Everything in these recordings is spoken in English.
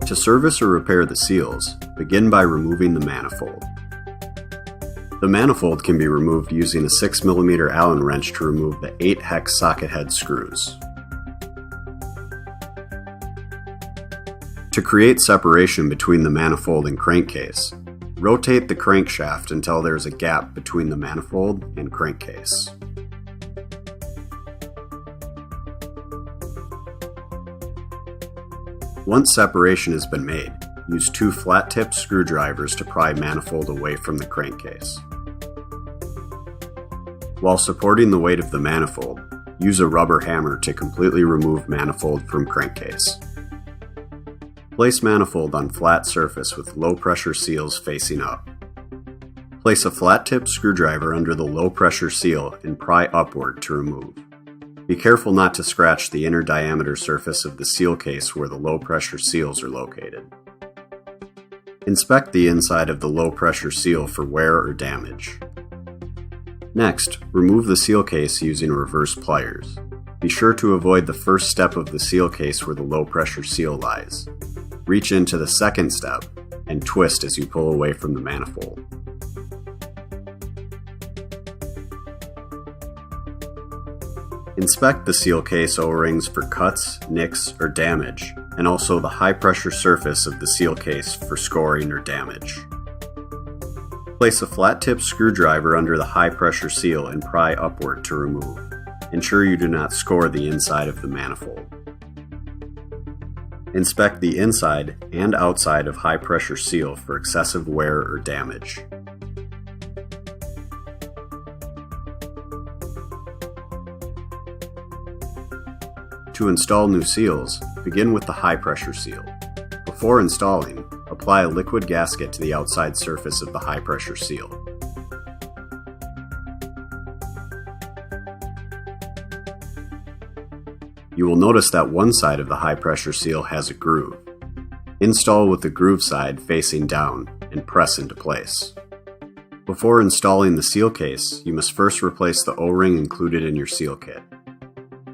To service or repair the seals, begin by removing the manifold. The manifold can be removed using a 6mm Allen wrench to remove the 8 hex socket head screws. To create separation between the manifold and crankcase, rotate the crankshaft until there is a gap between the manifold and crankcase. Once separation has been made, use 2 flat-tipped screwdrivers to pry manifold away from the crankcase. While supporting the weight of the manifold, use a rubber hammer to completely remove manifold from crankcase. Place manifold on flat surface with low-pressure seals facing up. Place a flat-tipped screwdriver under the low-pressure seal and pry upward to remove. Be careful not to scratch the inner diameter surface of the seal case where the low-pressure seals are located. Inspect the inside of the low-pressure seal for wear or damage. Next, remove the seal case using reverse pliers. Be sure to avoid the first step of the seal case where the low-pressure seal lies. Reach into the second step and twist as you pull away from the manifold. Inspect the seal case O-rings for cuts, nicks, or damage, and also the high-pressure surface of the seal case for scoring or damage. Place a flat-tip screwdriver under the high-pressure seal and pry upward to remove. Ensure you do not score the inside of the manifold. Inspect the inside and outside of high-pressure seal for excessive wear or damage. To install new seals, begin with the high-pressure seal. Before installing, apply a liquid gasket to the outside surface of the high-pressure seal. You will notice that one side of the high-pressure seal has a groove. Install with the groove side facing down and press into place. Before installing the seal case, you must first replace the O-ring included in your seal kit.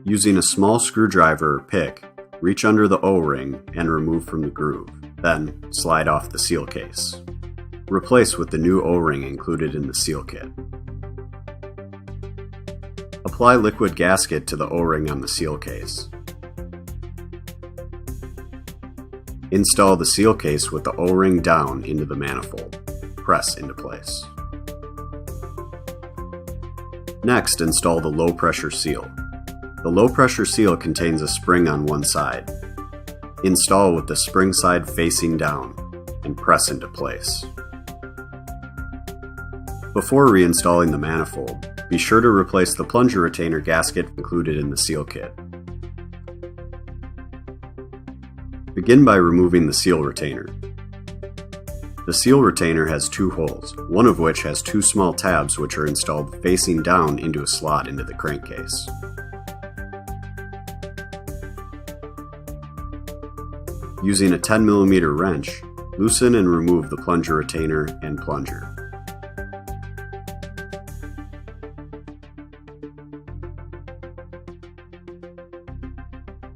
Using a small screwdriver or pick, reach under the O-ring and remove from the groove, then slide off the seal case. Replace with the new O-ring included in the seal kit. Apply liquid gasket to the O-ring on the seal case. Install the seal case with the O-ring down into the manifold. Press into place. Next, install the low-pressure seal. The low-pressure seal contains a spring on one side. Install with the spring side facing down and press into place. Before reinstalling the manifold, be sure to replace the plunger retainer gasket included in the seal kit. Begin by removing the seal retainer. The seal retainer has 2 holes, one of which has 2 small tabs which are installed facing down into a slot into the crankcase. Using a 10mm wrench, loosen and remove the plunger retainer and plunger.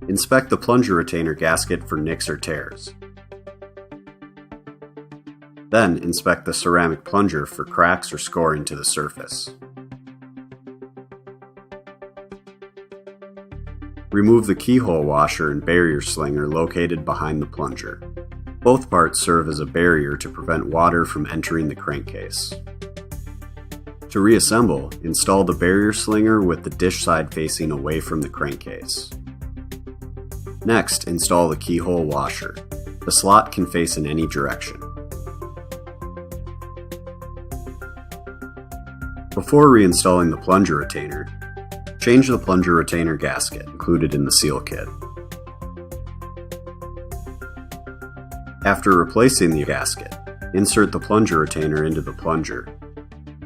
Inspect the plunger retainer gasket for nicks or tears. Then inspect the ceramic plunger for cracks or scoring to the surface. Remove the keyhole washer and barrier slinger located behind the plunger. Both parts serve as a barrier to prevent water from entering the crankcase. To reassemble, install the barrier slinger with the dish side facing away from the crankcase. Next, install the keyhole washer. The slot can face in any direction. Before reinstalling the plunger retainer, change the plunger retainer gasket included in the seal kit. After replacing the gasket, insert the plunger retainer into the plunger.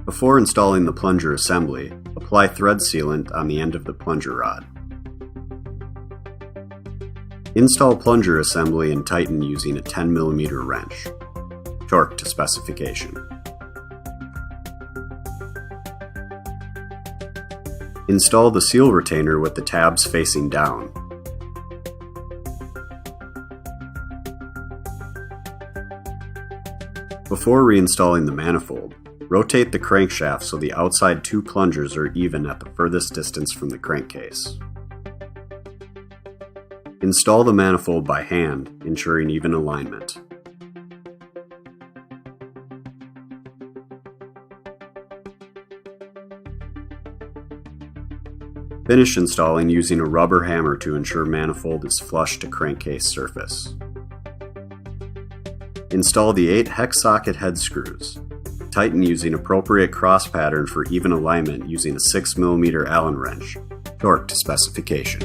Before installing the plunger assembly, apply thread sealant on the end of the plunger rod. Install plunger assembly and tighten using a 10 mm wrench. Torque to specification. Install the seal retainer with the tabs facing down. Before reinstalling the manifold, rotate the crankshaft so the outside two plungers are even at the furthest distance from the crankcase. Install the manifold by hand, ensuring even alignment. Finish installing using a rubber hammer to ensure manifold is flush to crankcase surface. Install the 8 hex socket head screws. Tighten using appropriate cross pattern for even alignment using a 6 mm Allen wrench. Torque to specification.